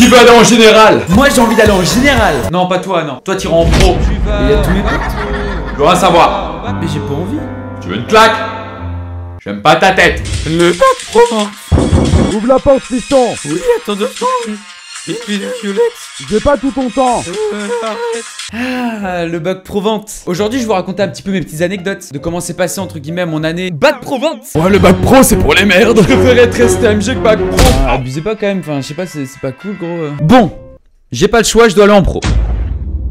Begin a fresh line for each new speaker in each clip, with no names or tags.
Qui veut aller en général? Moi j'ai envie d'aller en général. Non, pas toi, non. Toi t'iras en pro.
Il y a tous mes potes.
Je veux rien savoir.
Mais j'ai pas envie.
Tu veux une claque? J'aime pas ta tête.
Le bac Provence.
Ouvre la porte, fiston.
Oui, attends 2 secondes. Et puis la violette.
J'ai pas tout ton temps.
Arrête.
Ah, le bac Provence. Aujourd'hui je vais vous raconter un petit peu mes petites anecdotes de comment s'est passé entre guillemets mon année bac Provence.
Ouais, le bac pro, c'est pour les merdes.
Je préférais être resté MG que bac pro.
Ah, abusez pas quand même, enfin je sais pas, c'est pas cool gros.
Bon, j'ai pas le choix, je dois aller en pro.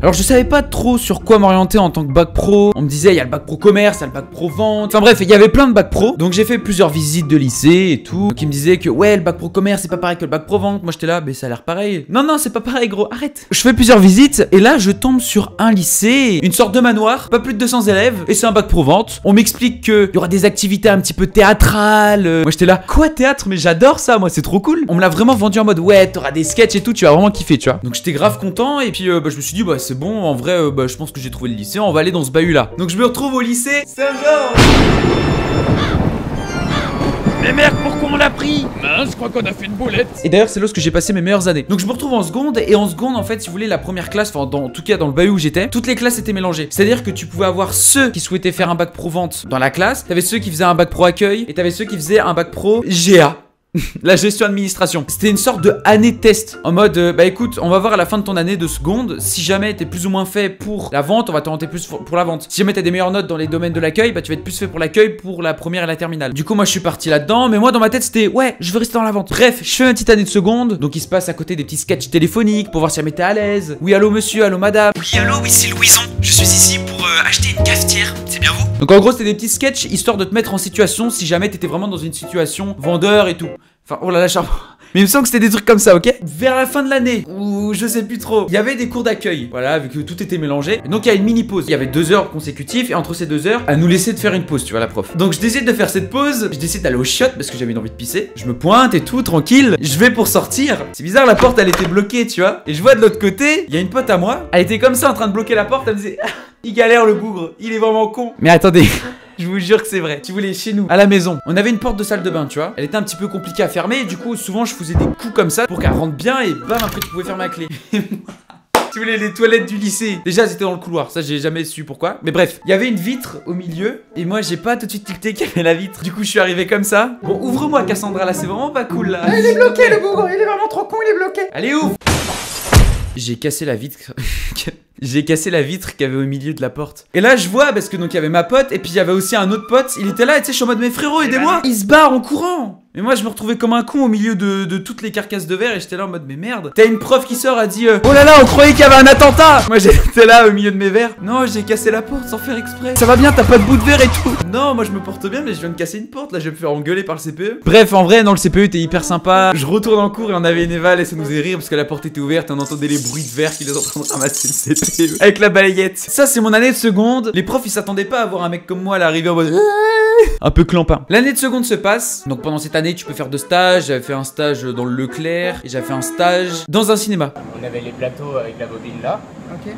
Alors je savais pas trop sur quoi m'orienter en tant que bac pro. On me disait il y a le bac pro commerce, il y a le bac pro vente. Enfin bref, il y avait plein de bac pro. Donc j'ai fait plusieurs visites de lycée et tout. Donc ils me disaient que ouais le bac pro commerce c'est pas pareil que le bac pro vente. Moi j'étais là, mais ça a l'air pareil. Non non c'est pas pareil gros, arrête. Je fais plusieurs visites et là je tombe sur un lycée, une sorte de manoir, pas plus de 200 élèves et c'est un bac pro vente. On m'explique qu'il y aura des activités un petit peu théâtrales. Moi j'étais là, quoi théâtre? Mais j'adore ça, moi c'est trop cool. On me l'a vraiment vendu en mode ouais t'auras des sketchs et tout, tu vas vraiment kiffer tu vois. Donc j'étais grave content et puis je me suis dit bah c'est bon en vrai. Je pense que j'ai trouvé le lycée, on va aller dans ce bahut là. Donc je me retrouve au lycée Saint-Georges.
Mais merde, pourquoi on l'a pris?
Mince, je crois qu'on a fait une boulette.
Et d'ailleurs c'est là où j'ai passé mes meilleures années. Donc je me retrouve en seconde et en seconde en fait si vous voulez la première classe, enfin en tout cas dans le bahut où j'étais, toutes les classes étaient mélangées. C'est à dire que tu pouvais avoir ceux qui souhaitaient faire un bac pro vente dans la classe, t'avais ceux qui faisaient un bac pro accueil et t'avais ceux qui faisaient un bac pro GA. La gestion administration. C'était une sorte de année test. En mode, bah écoute, on va voir à la fin de ton année de seconde. Si jamais t'es plus ou moins fait pour la vente, on va t'orienter plus pour la vente. Si jamais t'as des meilleures notes dans les domaines de l'accueil, bah tu vas être plus fait pour l'accueil pour la première et la terminale. Du coup, moi je suis parti là-dedans. Mais moi dans ma tête, c'était ouais, je veux rester dans la vente. Bref, je fais une petite année de seconde. Donc il se passe à côté des petits sketchs téléphoniques pour voir si jamais t'es à l'aise. Oui, allô monsieur, allô madame.
Oui, allô, oui, c'est Louison. Je suis ici pour acheter une cafetière. C'est bien vous?
Donc en gros, c'était des petits sketchs histoire de te mettre en situation si jamais t'étais vraiment dans une situation vendeur et tout. Enfin, oh là là, charmant. Mais il me semble que c'était des trucs comme ça, ok? Vers la fin de l'année, ou je sais plus trop, il y avait des cours d'accueil. Voilà, vu que tout était mélangé. Donc il y a une mini pause. Il y avait 2 heures consécutives et entre ces 2 heures, elle nous laissait de faire une pause, tu vois, la prof. Donc je décide de faire cette pause. Je décide d'aller au shot parce que j'avais une envie de pisser. Je me pointe et tout, tranquille. Je vais pour sortir. C'est bizarre, la porte elle était bloquée, tu vois. Et je vois de l'autre côté, il y a une pote à moi. Elle était comme ça en train de bloquer la porte. Elle me disait, il galère le bougre, il est vraiment con. Mais attendez. Je vous jure que c'est vrai. Si vous voulez, chez nous, à la maison, on avait une porte de salle de bain, tu vois. Elle était un petit peu compliquée à fermer. Et du coup, souvent, je faisais des coups comme ça pour qu'elle rentre bien. Et bam, après, tu pouvais fermer la clé. Si vous voulez, les toilettes du lycée. Déjà, c'était dans le couloir. Ça, j'ai jamais su pourquoi. Mais bref, il y avait une vitre au milieu. Et moi, j'ai pas tout de suite tilté qu'il y avait la vitre. Du coup, je suis arrivé comme ça. Bon, ouvre-moi, Cassandra. Là, c'est vraiment pas cool, là.
Il est bloqué, le bougre. Il est vraiment trop con, il est bloqué.
Allez, ouvre. J'ai cassé la vitre. J'ai cassé la vitre qu'il y avait au milieu de la porte. Et là je vois parce que donc il y avait ma pote et puis il y avait aussi un autre pote. Il était là et tu sais je suis en mode mais frérot aidez-moi. Il se barre en courant. Mais moi je me retrouvais comme un con au milieu de toutes les carcasses de verre et j'étais là en mode mais merde. T'as une prof qui sort a dit oh là là on croyait qu'il y avait un attentat. Moi j'étais là au milieu de mes verres. Non j'ai cassé la porte sans faire exprès. Ça va bien t'as pas de bout de verre et tout. Non moi je me porte bien mais je viens de casser une porte. Là je vais me faire engueuler par le CPE. Bref en vrai non le CPE était hyper sympa. Je retourne en cours et on avait une éval et ça nous faisait rire parce que la porte était ouverte. On entendait les bruits de verre qu'il est en train de ramasser le CPE avec la balayette. Ça c'est mon année de seconde. Les profs ils s'attendaient pas à voir un mec comme moi à l'arrivée en mode un peu clampin. L'année de seconde se passe. Donc pendant cette année tu peux faire 2 stages. J'avais fait un stage dans le Leclerc et j'avais fait un stage dans un cinéma.
On avait les plateaux avec la bobine là.
Ok.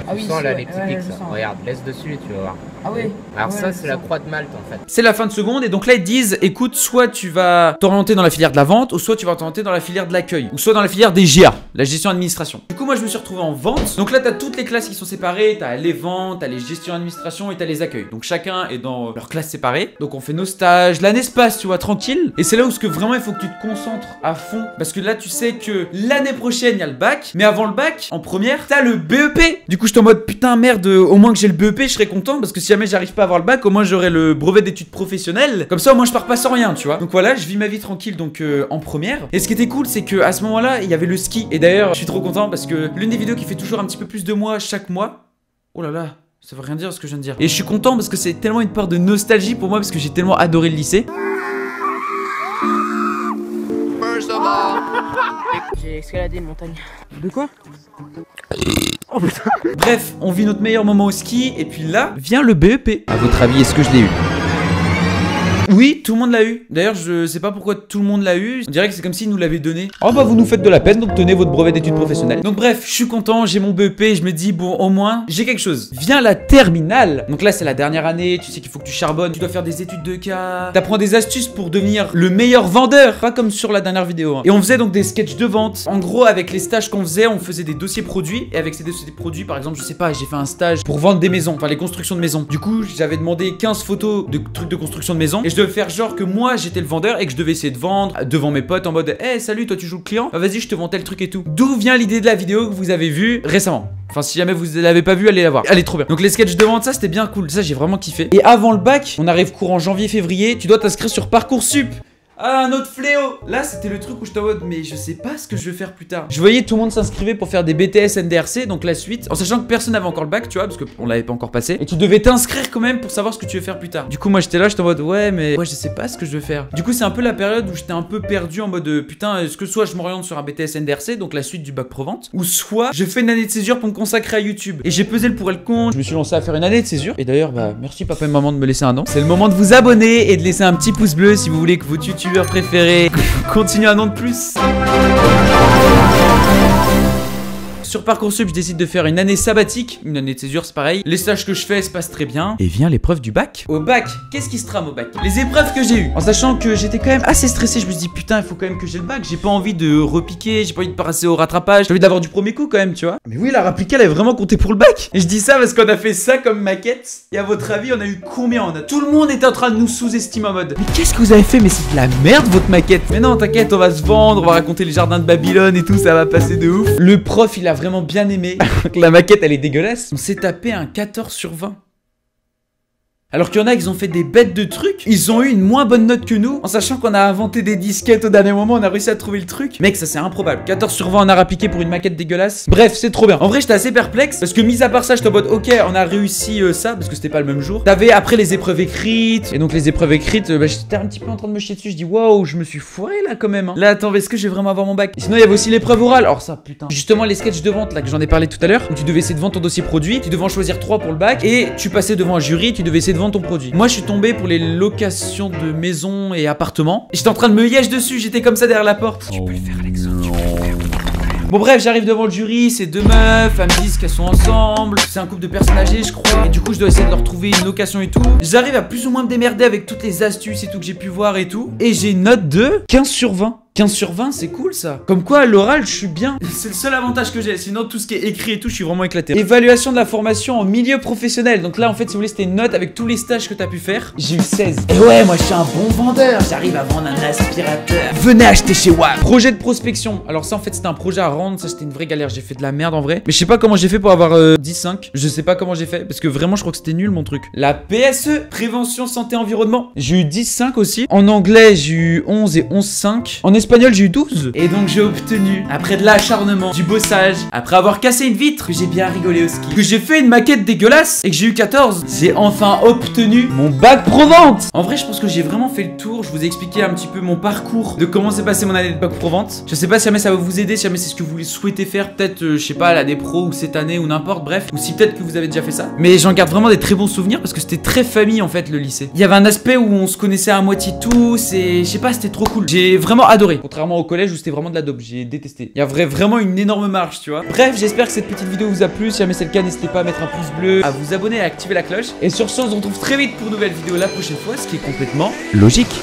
Ah oui, sens là les petits pics ça. Regarde, laisse dessus et tu vas voir.
Ah oui.
Alors ça c'est la croix de Malte en fait.
C'est la fin de seconde et donc là ils te disent écoute soit tu vas t'orienter dans la filière de la vente ou soit tu vas t'orienter dans la filière de l'accueil ou soit dans la filière des GA, la gestion administration. Du coup moi je me suis retrouvé en vente. Donc là t'as toutes les classes qui sont séparées, t'as les ventes, t'as les gestions administration et t'as les accueils. Donc chacun est dans leur classe séparée. Donc on fait nos stages, l'année se passe tu vois tranquille. Et c'est là où ce que vraiment il faut que tu te concentres à fond parce que là tu sais que l'année prochaine il y a le bac, mais avant le bac en première t'as le BEP. Du coup je suis en mode putain merde au moins que j'ai le BEP je serais content parce que si jamais j'arrive pas à avoir le bac au moins j'aurai le brevet d'études professionnelles. Comme ça au moins je pars pas sans rien tu vois. Donc voilà je vis ma vie tranquille donc en première. Et ce qui était cool c'est que à ce moment là il y avait le ski. Et d'ailleurs je suis trop content parce que l'une des vidéos qui fait toujours un petit peu plus de moi chaque mois. Oh là là ça veut rien dire ce que je viens de dire. Et je suis content parce que c'est tellement une part de nostalgie pour moi parce que j'ai tellement adoré le lycée.
J'ai escaladé une montagne.
De quoi?
Oh putain.
Bref, on vit notre meilleur moment au ski et puis là vient le BEP. À votre avis, est-ce que je l'ai eu? Oui, tout le monde l'a eu. D'ailleurs, je sais pas pourquoi tout le monde l'a eu. On dirait que c'est comme s'ils nous l'avaient donné. Oh bah vous nous faites de la peine, donc tenez votre brevet d'études professionnelles. Donc bref, je suis content, j'ai mon BEP, je me dis bon au moins j'ai quelque chose. Viens la terminale. Donc là c'est la dernière année, tu sais qu'il faut que tu charbonnes, tu dois faire des études de cas. T'apprends des astuces pour devenir le meilleur vendeur, pas comme sur la dernière vidéo. Hein. Et on faisait donc des sketchs de vente. En gros avec les stages qu'on faisait, on faisait des dossiers produits. Et avec ces dossiers produits, par exemple, je sais pas, j'ai fait un stage pour vendre des maisons, enfin les constructions de maisons. Du coup j'avais demandé 15 photos de trucs de construction de maison. Et je devais faire genre que moi j'étais le vendeur et que je devais essayer de vendre devant mes potes en mode hey salut toi tu joues le client, bah, vas-y je te vends tel truc et tout. D'où vient l'idée de la vidéo que vous avez vue récemment. Enfin si jamais vous l'avez pas vue, allez la voir. Elle est trop bien. Donc les sketchs de vente, ça c'était bien cool. Ça j'ai vraiment kiffé. Et avant le bac, on arrive courant janvier-février, tu dois t'inscrire sur Parcoursup. Ah, un autre fléau. Là, c'était le truc où je t'envoie, mais je sais pas ce que je vais faire plus tard. Je voyais tout le monde s'inscrivait pour faire des BTS NDRC, donc la suite, en sachant que personne n'avait encore le bac, tu vois, parce qu'on l'avait pas encore passé. Et tu devais t'inscrire quand même pour savoir ce que tu veux faire plus tard. Du coup, moi j'étais là, je t'envoie, ouais, mais moi je sais pas ce que je veux faire. Du coup, c'est un peu la période où j'étais un peu perdu en mode putain, est-ce que soit je m'oriente sur un BTS NDRC, donc la suite du bac pro vente, ou soit je fais une année de césure pour me consacrer à YouTube. Et j'ai pesé le pour et le contre. Je me suis lancé à faire une année de césure. Et d'ailleurs, bah merci papa et maman de me laisser un an. C'est le moment de vous abonner et de laisser un petit pouce bleu si vous voulez que votre youtubeur préféré continue un an de plus. Sur Parcoursup, je décide de faire une année sabbatique. Une année de césure, c'est pareil. Les stages que je fais se passent très bien. Et vient l'épreuve du bac. Au bac, qu'est-ce qui se trame au bac? Les épreuves que j'ai eues. En sachant que j'étais quand même assez stressé, je me suis dit putain, il faut quand même que j'ai le bac. J'ai pas envie de repiquer, j'ai pas envie de passer au rattrapage. J'ai envie d'avoir du premier coup quand même, tu vois. Mais oui, la réplique, elle avait vraiment compté pour le bac. Et je dis ça parce qu'on a fait ça comme maquette. Et à votre avis, on a eu combien? Tout le monde était en train de nous sous-estimer en mode mais qu'est-ce que vous avez fait? Mais c'est de la merde votre maquette. Mais non, t'inquiète, on va se vendre, on va raconter les jardins de Babylone et tout, ça va passer de ouf. Le prof, il a vraiment bien aimé. La maquette elle est dégueulasse. On s'est tapé un 14 sur 20. Alors qu'il y en a, ils ont fait des bêtes de trucs. Ils ont eu une moins bonne note que nous. En sachant qu'on a inventé des disquettes au dernier moment, on a réussi à trouver le truc. Mec, ça c'est improbable. 14 sur 20 on a rappiqué pour une maquette dégueulasse. Bref, c'est trop bien. En vrai, j'étais assez perplexe. Parce que mis à part ça, je t'en mode ok, on a réussi ça. Parce que c'était pas le même jour. T'avais après les épreuves écrites. Et donc les épreuves écrites, bah, j'étais un petit peu en train de me chier dessus. Je dis waouh, je me suis foiré là quand même. Hein. Là, attends, est-ce que je vais vraiment avoir mon bac? Et sinon, il y avait aussi l'épreuve orale. Alors ça, putain. Justement, les sketchs de vente là que j'en ai parlé tout à l'heure. Où tu devais essayer de vendre ton dossier produit. Tu devais en choisir 3 pour le bac. Et tu passais devant un jury. Tu devais essayer de vendre ton produit. Moi, je suis tombé pour les locations de maisons et appartements. J'étais en train de me liège dessus, j'étais comme ça derrière la porte. Tu peux le faire, Alexandre, tu peux le faire. Bon bref, j'arrive devant le jury, c'est 2 meufs, elles me disent qu'elles sont ensemble. C'est un couple de personnes âgées, je crois. Et du coup, je dois essayer de leur trouver une location et tout. J'arrive à plus ou moins me démerder avec toutes les astuces et tout que j'ai pu voir et tout. Et j'ai une note de 15 sur 20. 15 sur 20, c'est cool ça. Comme quoi, à l'oral, je suis bien. C'est le seul avantage que j'ai. Sinon, tout ce qui est écrit et tout, je suis vraiment éclaté. Évaluation de la formation en milieu professionnel. Donc là, en fait, si vous voulez, c'était une note avec tous les stages que t'as pu faire. J'ai eu 16. Et ouais, moi, je suis un bon vendeur. J'arrive à vendre un aspirateur. Venez acheter chez WAM. Projet de prospection. Alors ça, en fait, c'était un projet à rendre. Ça, c'était une vraie galère. J'ai fait de la merde en vrai. Mais je sais pas comment j'ai fait pour avoir 10-5. Je sais pas comment j'ai fait. Parce que vraiment, je crois que c'était nul mon truc. La PSE, prévention, santé, environnement. J'ai eu 10-5 aussi. En anglais, j'ai eu 11 et 11-5. En espagnol, j'ai eu 12. Et donc j'ai obtenu, après de l'acharnement, du bossage, après avoir cassé une vitre, que j'ai bien rigolé au ski, que j'ai fait une maquette dégueulasse et que j'ai eu 14, j'ai enfin obtenu mon bac pro vente. En vrai, je pense que j'ai vraiment fait le tour. Je vous ai expliqué un petit peu mon parcours de comment s'est passé mon année de bac pro vente. Je sais pas si jamais ça va vous aider, si jamais c'est ce que vous souhaitez faire, peut-être, je sais pas, l'année pro ou cette année ou n'importe, bref, ou si peut-être que vous avez déjà fait ça. Mais j'en garde vraiment des très bons souvenirs parce que c'était très famille en fait le lycée. Il y avait un aspect où on se connaissait à moitié tous et je sais pas, c'était trop cool. J'ai vraiment adoré, contrairement au collège où c'était vraiment de la dope, j'ai détesté. Il y a vraiment une énorme marche, tu vois. Bref, j'espère que cette petite vidéo vous a plu. Si jamais c'est le cas, n'hésitez pas à mettre un pouce bleu, à vous abonner et à activer la cloche. Et sur ce, on se retrouve très vite pour une nouvelle vidéo la prochaine fois, ce qui est complètement logique.